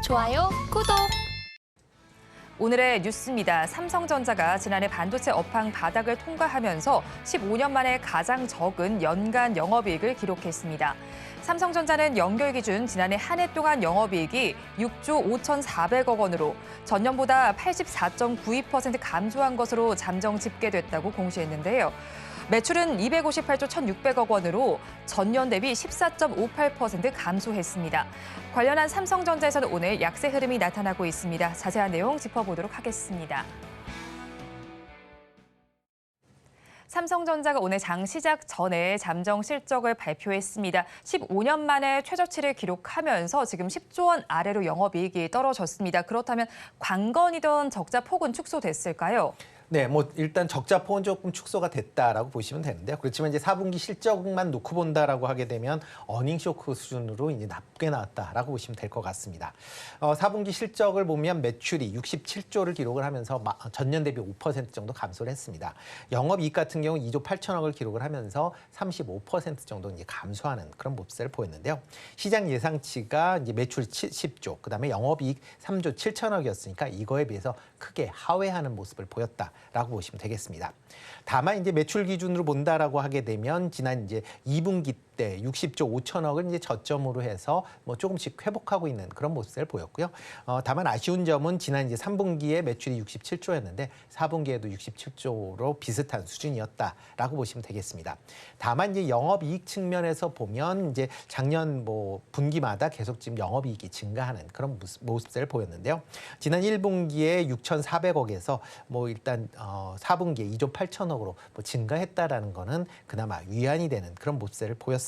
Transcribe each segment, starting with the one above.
좋아요, 구독. 오늘의 뉴스입니다. 삼성전자가 지난해 반도체 업황 바닥을 통과하면서 15년 만에 가장 적은 연간 영업이익을 기록했습니다. 삼성전자는 연결 기준 지난해 한 해 동안 영업이익이 6조 5,400억 원으로 전년보다 84.92% 감소한 것으로 잠정 집계됐다고 공시했는데요. 매출은 258조 1,600억 원으로 전년 대비 14.58% 감소했습니다. 관련한 삼성전자에서는 오늘 약세 흐름이 나타나고 있습니다. 자세한 내용 짚어보도록 하겠습니다. 삼성전자가 오늘 장 시작 전에 잠정 실적을 발표했습니다. 15년 만에 최저치를 기록하면서 지금 10조 원 아래로 영업이익이 떨어졌습니다. 그렇다면 관건이던 적자 폭은 축소됐을까요? 네, 일단 적자 폭은 조금 축소가 됐다라고 보시면 되는데요. 그렇지만 이제 4분기 실적만 놓고 본다라고 하게 되면 어닝 쇼크 수준으로 이제 나쁘게 나왔다라고 보시면 될 것 같습니다. 4분기 실적을 보면 매출이 67조를 기록을 하면서 전년 대비 5% 정도 감소를 했습니다. 영업이익 같은 경우 2조 8천억을 기록을 하면서 35% 정도 이제 감소하는 그런 모습을 보였는데요. 시장 예상치가 이제 매출 10조, 그다음에 영업이익 3조 7천억이었으니까 이거에 비해서 크게 하회하는 모습을 보였다라고 보시면 되겠습니다. 다만 이제 매출 기준으로 본다라고 하게 되면 지난 이제 2분기 때 60조 5천억을 이제 저점으로 해서 조금씩 회복하고 있는 그런 모습을 보였고요. 다만 아쉬운 점은 지난 이제 3분기에 매출이 67조였는데 4분기에도 67조로 비슷한 수준이었다라고 보시면 되겠습니다. 다만 이제 영업이익 측면에서 보면 이제 작년 분기마다 계속 지금 영업이익이 증가하는 그런 모습을 보였는데요. 지난 1분기에 6,400억에서 일단 4분기에 2조 8천억으로 증가했다라는 거는 그나마 위안이 되는 그런 모습을 보였습니다.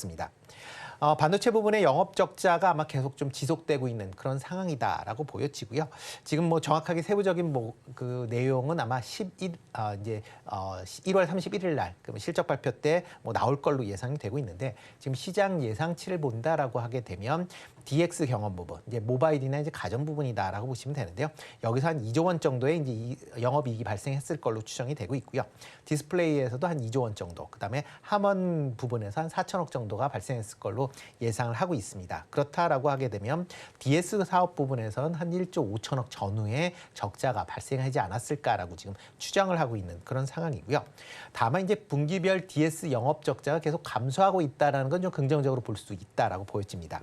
반도체 부분의 영업 적자가 아마 계속 좀 지속되고 있는 그런 상황이다라고 보여지고요. 지금 정확하게 세부적인 그 내용은 아마 1월 31일 날 실적 발표 때 나올 걸로 예상이 되고 있는데 지금 시장 예상치를 본다라고 하게 되면 DX 경험 부분, 이제 모바일이나 이제 가전 부분이다라고 보시면 되는데요. 여기서 한 2조 원 정도의 이제 영업이익이 발생했을 걸로 추정이 되고 있고요. 디스플레이에서도 한 2조 원 정도, 그다음에 함원 부분에서 한 4천억 정도가 발생했을 걸로 예상을 하고 있습니다. 그렇다라고 하게 되면 DS 사업 부분에서는 한 1조 5천억 전후의 적자가 발생하지 않았을까라고 지금 추정을 하고 있는 그런 상황이고요. 다만 이제 분기별 DS 영업 적자가 계속 감소하고 있다라는 건 좀 긍정적으로 볼 수 있다라고 보여집니다.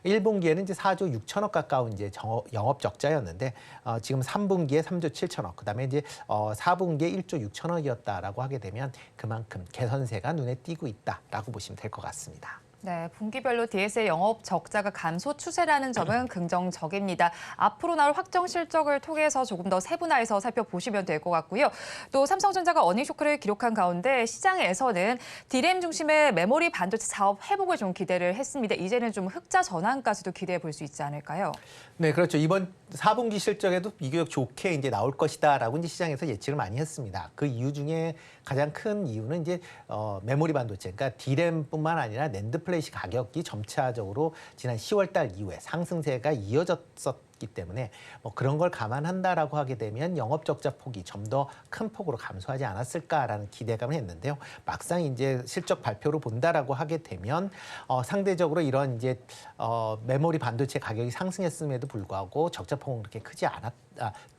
1분기에는 이제 4조 6천억 가까운 이제 영업 적자였는데 지금 3분기에 3조 7천억, 그다음에 이제 4분기에 1조 6천억이었다라고 하게 되면 그만큼 개선세가 눈에 띄고 있다라고 보시면 될 것 같습니다. 네, 분기별로 DS의 영업 적자가 감소 추세라는 점은 긍정적입니다. 앞으로 나올 확정 실적을 통해서 조금 더 세분화해서 살펴보시면 될 것 같고요. 또 삼성전자가 어닝 쇼크를 기록한 가운데 시장에서는 D램 중심의 메모리 반도체 사업 회복을 좀 기대를 했습니다. 이제는 좀 흑자 전환까지도 기대해 볼 수 있지 않을까요? 네, 그렇죠. 이번 4분기 실적에도 비교적 좋게 이제 나올 것이다라고 이제 시장에서 예측을 많이 했습니다. 그 이유 중에 가장 큰 이유는 이제 메모리 반도체, 그러니까 D램뿐만 아니라 낸드 플래시 가격이 점차적으로 지난 10월 달 이후에 상승세가 이어졌었기 때문에 그런 걸 감안한다라고 하게 되면 영업 적자 폭이 좀 더 큰 폭으로 감소하지 않았을까라는 기대감을 했는데요. 막상 이제 실적 발표로 본다라고 하게 되면 상대적으로 이런 이제 메모리 반도체 가격이 상승했음에도 불구하고 적자 폭은 그렇게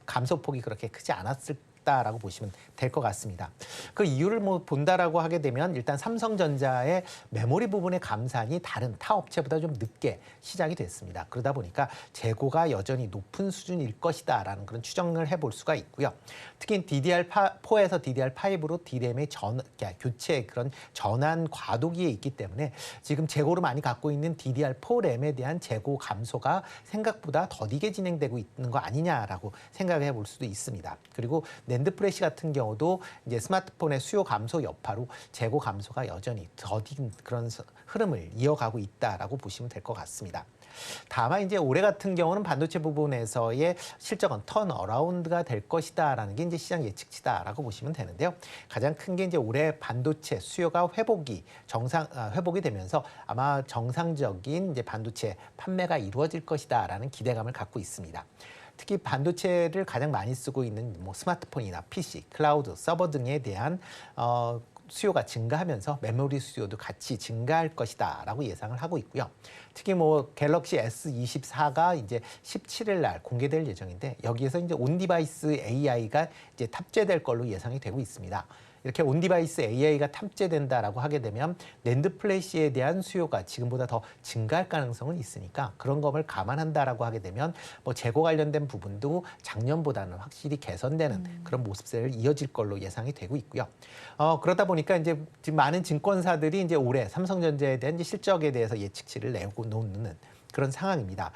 감소폭이 그렇게 크지 않았다라고 보시면 될 것 같습니다. 그 이유를 본다라고 하게 되면 일단 삼성전자의 메모리 부분의 감산이 다른 타 업체보다 좀 늦게 시작이 됐습니다. 그러다 보니까 재고가 여전히 높은 수준일 것이다라는 그런 추정을 해볼 수가 있고요. 특히 DDR4에서 DDR5로 D램의 교체 그런 전환 과도기에 있기 때문에 지금 재고를 많이 갖고 있는 DDR4 램에 대한 재고 감소가 생각보다 더디게 진행되고 있는 거 아니냐라고 생각을 해볼 수도 있습니다. 그리고 낸드 플래시 같은 경우도 이제 스마트폰의 수요 감소 여파로 재고 감소가 여전히 더딘 그런 흐름을 이어가고 있다라고 보시면 될 것 같습니다. 다만 이제 올해 같은 경우는 반도체 부분에서의 실적은 턴어라운드가 될 것이다라는 게 이제 시장 예측치다라고 보시면 되는데요. 가장 큰 게 이제 올해 반도체 수요가 회복이 되면서 아마 정상적인 이제 반도체 판매가 이루어질 것이다라는 기대감을 갖고 있습니다. 특히 반도체를 가장 많이 쓰고 있는 스마트폰이나 PC, 클라우드, 서버 등에 대한 수요가 증가하면서 메모리 수요도 같이 증가할 것이다라고 예상을 하고 있고요. 특히 뭐 갤럭시 S24가 이제 17일 날 공개될 예정인데 여기에서 이제 온디바이스 AI가 이제 탑재될 걸로 예상이 되고 있습니다. 이렇게 온디바이스 AI가 탑재된다라고 하게 되면 낸드 플래시에 대한 수요가 지금보다 더 증가할 가능성은 있으니까 그런 것을 감안한다라고 하게 되면 뭐 재고 관련된 부분도 작년보다는 확실히 개선되는 그런 모습세를 이어질 걸로 예상이 되고 있고요. 그러다 보니까 이제 지금 많은 증권사들이 이제 올해 삼성전자에 대한 이제 실적에 대해서 예측치를 내고 놓는 그런 상황입니다.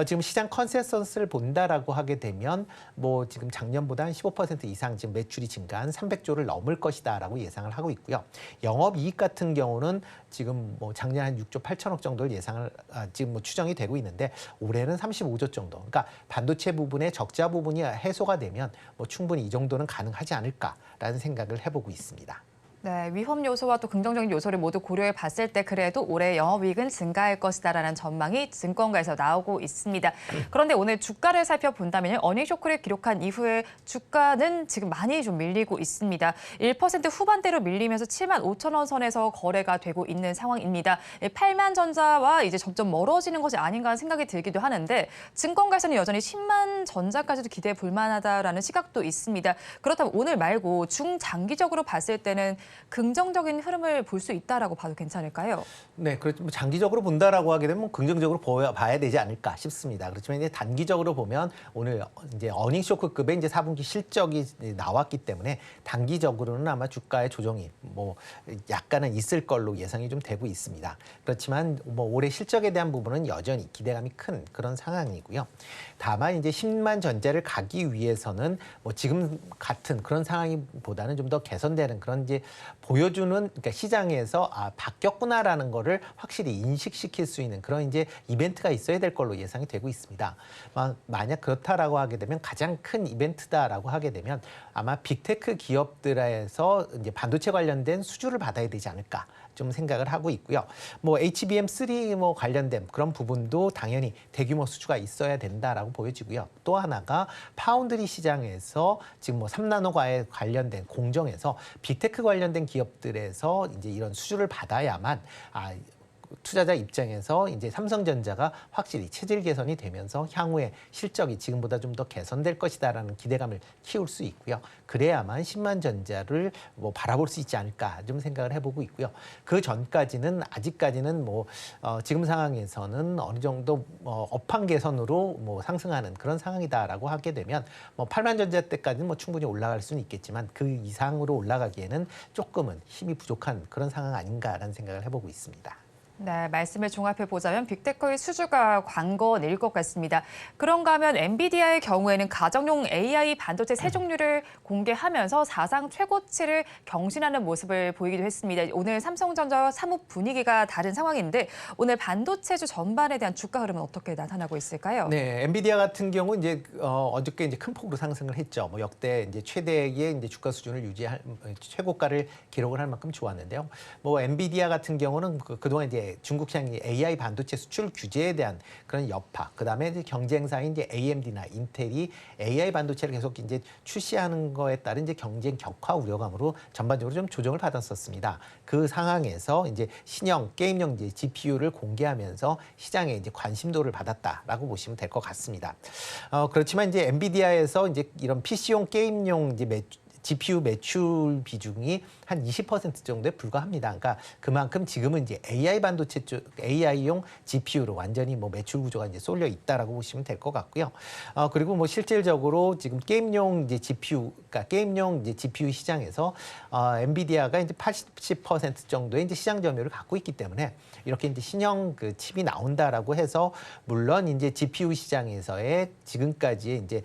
지금 시장 컨센서스를 본다라고 하게 되면 뭐 지금 작년보다 한 15% 이상 지금 매출이 증가한 300조를 넘을 것이다라고 예상을 하고 있고요. 영업이익 같은 경우는 지금 뭐 작년 한 6조 8천억 정도를 예상을 지금 뭐 추정이 되고 있는데 올해는 35조 정도. 그러니까 반도체 부분의 적자 부분이 해소가 되면 뭐 충분히 이 정도는 가능하지 않을까라는 생각을 해보고 있습니다. 네, 위험 요소와 또 긍정적인 요소를 모두 고려해 봤을 때 그래도 올해 영업이익은 증가할 것이다라는 전망이 증권가에서 나오고 있습니다. 그런데 오늘 주가를 살펴본다면 어닝 쇼크를 기록한 이후에 주가는 지금 많이 좀 밀리고 있습니다. 1% 후반대로 밀리면서 7만 5천 원 선에서 거래가 되고 있는 상황입니다. 8만 전자와 이제 점점 멀어지는 것이 아닌가 하는 생각이 들기도 하는데 증권가에서는 여전히 10만 전자까지도 기대해 볼 만하다라는 시각도 있습니다. 그렇다면 오늘 말고 중장기적으로 봤을 때는 긍정적인 흐름을 볼 수 있다라고 봐도 괜찮을까요? 네, 그렇죠. 뭐 장기적으로 본다라고 하게 되면 긍정적으로 봐야 되지 않을까 싶습니다. 그렇지만 이제 단기적으로 보면 오늘 이제 어닝 쇼크급의 이제 4분기 실적이 나왔기 때문에 단기적으로는 아마 주가의 조정이 뭐 약간은 있을 걸로 예상이 좀 되고 있습니다. 그렇지만 뭐 올해 실적에 대한 부분은 여전히 기대감이 큰 그런 상황이고요. 다만 이제 10만 전자를 가기 위해서는 뭐 지금 같은 그런 상황보다는 좀 더 개선되는 그런 이제 보여주는 그러니까 시장에서 바뀌었구나라는 거를 확실히 인식시킬 수 있는 그런 이제 이벤트가 있어야 될 걸로 예상이 되고 있습니다. 만약 그렇다라고 하게 되면 가장 큰 이벤트다라고 하게 되면 아마 빅테크 기업들에서 이제 반도체 관련된 수주를 받아야 되지 않을까 좀 생각을 하고 있고요. 뭐 HBM3 뭐 관련된 그런 부분도 당연히 대규모 수주가 있어야 된다라고 보여지고요. 또 하나가 파운드리 시장에서 지금 뭐 3나노과에 관련된 공정에서 빅테크 관련된 기업들에서 이제 이런 수주를 받아야만 투자자 입장에서 이제 삼성전자가 확실히 체질 개선이 되면서 향후에 실적이 지금보다 좀 더 개선될 것이다라는 기대감을 키울 수 있고요. 그래야만 10만 전자를 뭐 바라볼 수 있지 않을까 좀 생각을 해보고 있고요. 그 전까지는 아직까지는 뭐 지금 상황에서는 어느 정도 업황 개선으로 뭐 상승하는 그런 상황이다라고 하게 되면 뭐 8만 전자 때까지는 뭐 충분히 올라갈 수는 있겠지만 그 이상으로 올라가기에는 조금은 힘이 부족한 그런 상황 아닌가라는 생각을 해보고 있습니다. 네, 말씀을 종합해 보자면 빅테크의 수주가 관건일 것 같습니다. 그런가 하면 엔비디아의 경우에는 가정용 AI 반도체 세 종류를 공개하면서 사상 최고치를 경신하는 모습을 보이기도 했습니다. 오늘 삼성전자 사뭇 분위기가 다른 상황인데 오늘 반도체주 전반에 대한 주가 흐름은 어떻게 나타나고 있을까요? 네, 엔비디아 같은 경우 이제 어저께 이제 큰 폭으로 상승을 했죠. 뭐 역대 이제 최대의 이제 주가 수준을 유지할 최고가를 기록을 할 만큼 좋았는데요. 뭐 엔비디아 같은 경우는 그동안 이제 중국 시장이 AI 반도체 수출 규제에 대한 그런 여파, 그다음에 이제 경쟁사인 이제 AMD나 인텔이 AI 반도체를 계속 이제 출시하는 거에 따른 이제 경쟁 격화 우려감으로 전반적으로 좀 조정을 받았었습니다. 그 상황에서 이제 신형 게임용 이제 GPU를 공개하면서 시장에 이제 관심도를 받았다라고 보시면 될 것 같습니다. 그렇지만 이제 엔비디아에서 이제 이런 PC용 게임용 이제 GPU 매출 비중이 한 20% 정도에 불과합니다. 그러니까 그만큼 지금은 이제 AI 반도체 쪽 AI용 GPU로 완전히 뭐 매출 구조가 이제 쏠려 있다라고 보시면 될 것 같고요. 그리고 뭐 실질적으로 지금 게임용 이제 GPU, 그러니까 게임용 이제 GPU 시장에서 엔비디아가 이제 80% 정도의 이제 시장 점유율을 갖고 있기 때문에 이렇게 이제 신형 그 칩이 나온다라고 해서 물론 이제 GPU 시장에서의 지금까지의 이제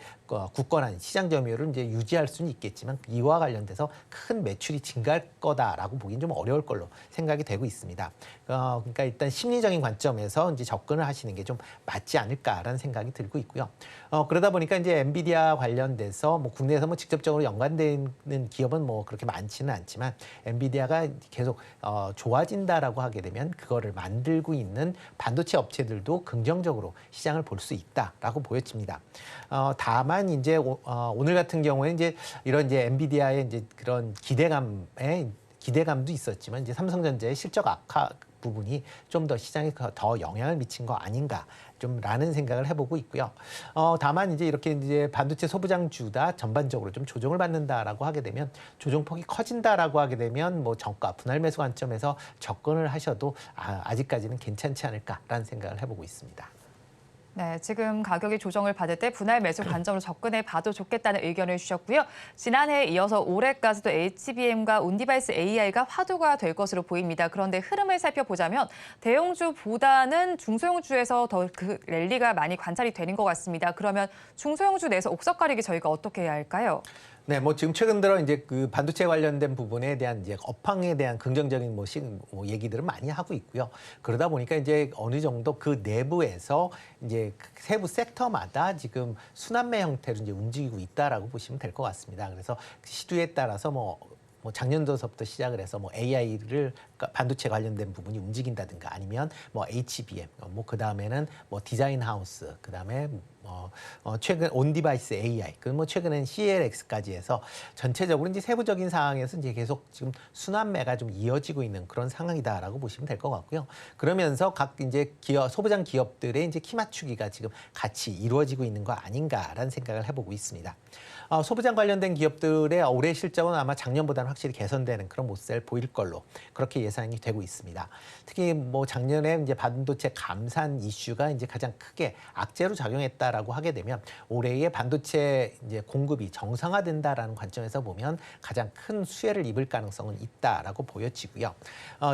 굳건한 시장 점유율을 이제 유지할 수는 있겠지만 이와 관련돼서 큰 매출이 증가할 거다라고 보기는 좀 어려울 걸로 생각이 되고 있습니다. 그러니까 일단 심리적인 관점에서 이제 접근을 하시는 게 좀 맞지 않을까라는 생각이 들고 있고요. 그러다 보니까 이제 엔비디아 관련돼서 뭐 국내에서 뭐 직접적으로 연관되는 기업은 뭐 그렇게 많지는 않지만 엔비디아가 계속 좋아진다라고 하게 되면 그거를 만들고 있는 반도체 업체들도 긍정적으로 시장을 볼 수 있다라고 보여집니다. 다만 이제 오늘 같은 경우에 이제 이런 이제 엔비디아의 이제 그런 기대감에 기대감도 있었지만 이제 삼성전자의 실적 악화 부분이 좀 더 시장에 더 영향을 미친 거 아닌가 좀라는 생각을 해보고 있고요. 다만 이제 이렇게 이제 반도체 소부장주다 전반적으로 좀 조정을 받는다라고 하게 되면 조정폭이 커진다라고 하게 되면 뭐 정가 분할 매수 관점에서 접근을 하셔도 아직까지는 괜찮지 않을까라는 생각을 해보고 있습니다. 네, 지금 가격이 조정을 받을 때 분할 매수 관점으로 접근해 봐도 좋겠다는 의견을 주셨고요. 지난해에 이어서 올해까지도 HBM과 온디바이스 AI가 화두가 될 것으로 보입니다. 그런데 흐름을 살펴보자면 대형주보다는 중소형주에서 더 그 랠리가 많이 관찰이 되는 것 같습니다. 그러면 중소형주 내에서 옥석 가리기 저희가 어떻게 해야 할까요? 네, 뭐 지금 최근 들어 이제 그 반도체 관련된 부분에 대한 이제 업황에 대한 긍정적인 뭐 얘기들을 많이 하고 있고요. 그러다 보니까 이제 어느 정도 그 내부에서 이제 세부 섹터마다 지금 순환매 형태로 이제 움직이고 있다라고 보시면 될 것 같습니다. 그래서 시두에 따라서 뭐 작년도서부터 시작을 해서 뭐 AI를 반도체 관련된 부분이 움직인다든가 아니면 뭐 HBM, 뭐 그 다음에는 뭐 디자인 하우스, 그 다음에 최근 온 디바이스 AI, 그 뭐 최근엔 CLX까지 해서 전체적으로 이제 세부적인 상황에서 이제 계속 지금 순환매가 좀 이어지고 있는 그런 상황이다라고 보시면 될 것 같고요. 그러면서 각 이제 소부장 기업들의 이제 키 맞추기가 지금 같이 이루어지고 있는 거 아닌가라는 생각을 해보고 있습니다. 소부장 관련된 기업들의 올해 실적은 아마 작년보다는 확실히 개선되는 그런 모습을 보일 걸로 그렇게 예상이 되고 있습니다. 특히 뭐 작년에 이제 반도체 감산 이슈가 이제 가장 크게 악재로 작용했다라고 하게 되면 올해의 반도체 이제 공급이 정상화된다라는 관점에서 보면 가장 큰 수혜를 입을 가능성은 있다라고 보여지고요.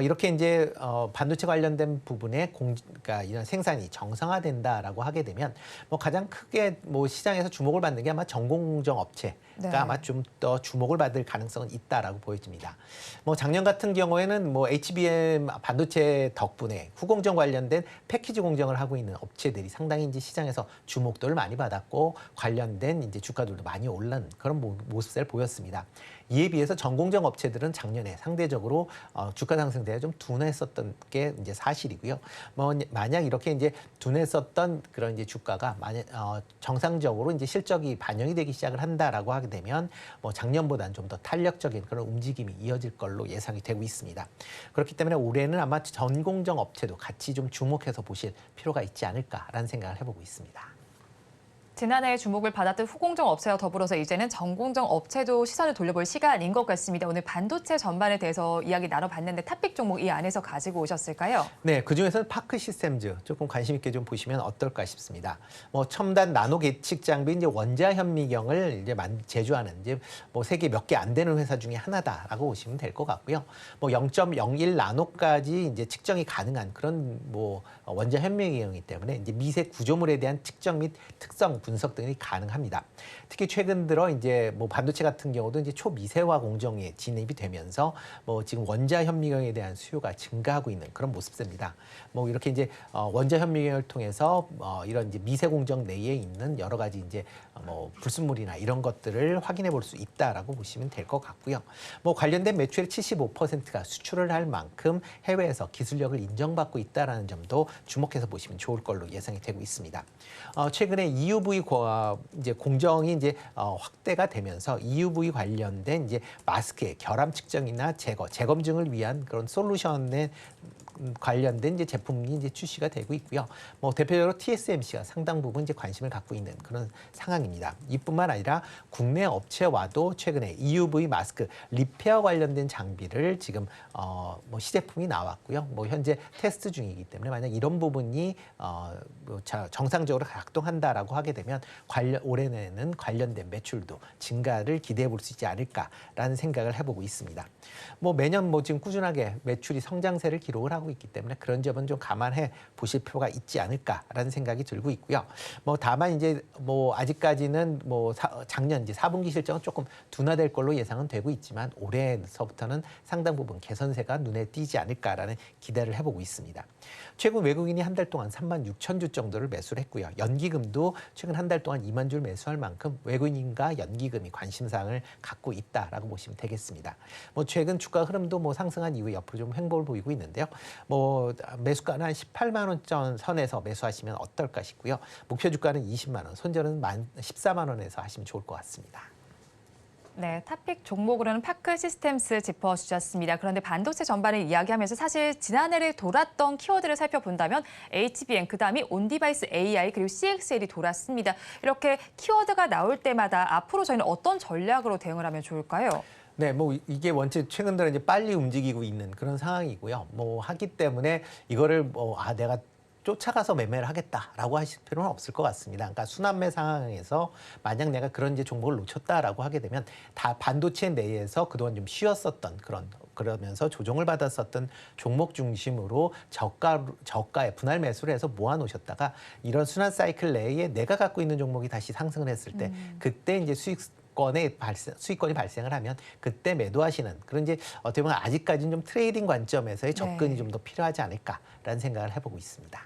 이렇게 이제 반도체 관련된 부분에 그러니까 이런 생산이 정상화된다라고 하게 되면 뭐 가장 크게 뭐 시장에서 주목을 받는 게 아마 전공정 업체가 네. 아마 좀 더 주목을 받을 가능성은 있다라고 보여집니다. 뭐 작년 같은 경우에는 뭐 HBM 반도체 덕분에 후공정 관련된 패키지 공정을 하고 있는 업체들이 상당히 이제 시장에서 주목도를 많이 받았고 관련된 이제 주가들도 많이 오른 그런 모습을 보였습니다. 이에 비해서 전공정 업체들은 작년에 상대적으로 주가 상승세가 좀 둔했었던 게 이제 사실이고요. 뭐 만약 이렇게 이제 둔했었던 그런 이제 주가가 만약 정상적으로 이제 실적이 반영이 되기 시작을 한다라고 하게 되면 뭐 작년보다는 좀 더 탄력적인 그런 움직임이 이어질 걸로 예상이 되고 있습니다. 그렇기 때문에 올해는 아마 전공정 업체도 같이 좀 주목해서 보실 필요가 있지 않을까라는 생각을 해보고 있습니다. 지난해 주목을 받았던 후공정 업체와 더불어서 이제는 전공정 업체도 시선을 돌려볼 시간인 것 같습니다. 오늘 반도체 전반에 대해서 이야기 나눠봤는데 탑픽 종목 이 안에서 가지고 오셨을까요? 네, 그중에서는 파크 시스템즈 조금 관심 있게 좀 보시면 어떨까 싶습니다. 뭐 첨단 나노 계측 장비 이제 원자 현미경을 이제 제조하는 이제 뭐 세계 몇 개 안 되는 회사 중에 하나다라고 보시면 될 것 같고요. 뭐 0.01 나노까지 이제 측정이 가능한 그런 뭐 원자 현미경이기 때문에 이제 미세 구조물에 대한 측정 및 특성 분석 등이 가능합니다. 특히 최근 들어 이제 뭐 반도체 같은 경우도 이제 초미세화 공정에 진입이 되면서 뭐 지금 원자 현미경에 대한 수요가 증가하고 있는 그런 모습입니다. 뭐 이렇게 이제 원자 현미경을 통해서 이런 이제 미세 공정 내에 있는 여러 가지 이제 뭐 불순물이나 이런 것들을 확인해 볼 수 있다라고 보시면 될 것 같고요. 뭐 관련된 매출의 75%가 수출을 할 만큼 해외에서 기술력을 인정받고 있다라는 점도 주목해서 보시면 좋을 걸로 예상이 되고 있습니다. 최근에 EUV 이제 공정이 이제 확대가 되면서 EUV 관련된 이제 마스크의 결함 측정이나 재검증을 위한 그런 솔루션에 관련된 이제 제품이 이제 출시가 되고 있고요. 뭐 대표적으로 TSMC가 상당 부분 이제 관심을 갖고 있는 그런 상황입니다. 이뿐만 아니라 국내 업체와도 최근에 EUV 마스크 리페어 관련된 장비를 지금 뭐 시제품이 나왔고요. 뭐 현재 테스트 중이기 때문에 만약 이런 부분이 정상적으로 작동한다라고 하게 되면 올해는 관련된 매출도 증가를 기대해 볼 수 있지 않을까라는 생각을 해보고 있습니다. 뭐 매년 뭐 지금 꾸준하게 매출이 성장세를 기록을 하고 있기 때문에 그런 점은 좀 감안해 보실 필요가 있지 않을까라는 생각이 들고 있고요. 뭐 다만 이제 뭐 아직까지는 뭐 작년 이제 4분기 실적은 조금 둔화될 걸로 예상은 되고 있지만 올해서부터는 상당 부분 개선세가 눈에 띄지 않을까라는 기대를 해보고 있습니다. 최근 외국인이 한 달 동안 36,000주 정도를 매수를 했고요. 연기금도 최근 한 달 동안 2만 주를 매수할 만큼 외국인과 연기금이 관심사항을 갖고 있다라고 보시면 되겠습니다. 뭐 최근 주가 흐름도 뭐 상승한 이후에 옆으로 좀 횡보를 보이고 있는데요. 뭐 매수가는 한 18만 원 선에서 매수하시면 어떨까 싶고요. 목표 주가는 20만 원, 손절은 14만 원에서 하시면 좋을 것 같습니다. 네, 탑픽 종목으로는 파크 시스템스 짚어주셨습니다. 그런데 반도체 전반을 이야기하면서 사실 지난해를 돌았던 키워드를 살펴본다면 HBM, 그다음이 온디바이스 AI, 그리고 CXL이 돌았습니다. 이렇게 키워드가 나올 때마다 앞으로 저희는 어떤 전략으로 대응을 하면 좋을까요? 네, 뭐 이게 원체 최근 들어 이제 빨리 움직이고 있는 그런 상황이고요. 뭐 하기 때문에 이거를 내가 쫓아가서 매매를 하겠다라고 하실 필요는 없을 것 같습니다. 그러니까 순환매 상황에서 만약 내가 그런 이제 종목을 놓쳤다라고 하게 되면 다 반도체 내에서 그동안 좀 쉬었었던 그러면서 조정을 받았었던 종목 중심으로 저가에 분할 매수를 해서 모아놓으셨다가 이런 순환 사이클 내에 내가 갖고 있는 종목이 다시 상승을 했을 때 그때 이제 수익권이 발생을 하면 그때 매도하시는 그런 이제 어떻게 보면 아직까지는 좀 트레이딩 관점에서의 접근이 좀 더 필요하지 않을까라는 생각을 해보고 있습니다.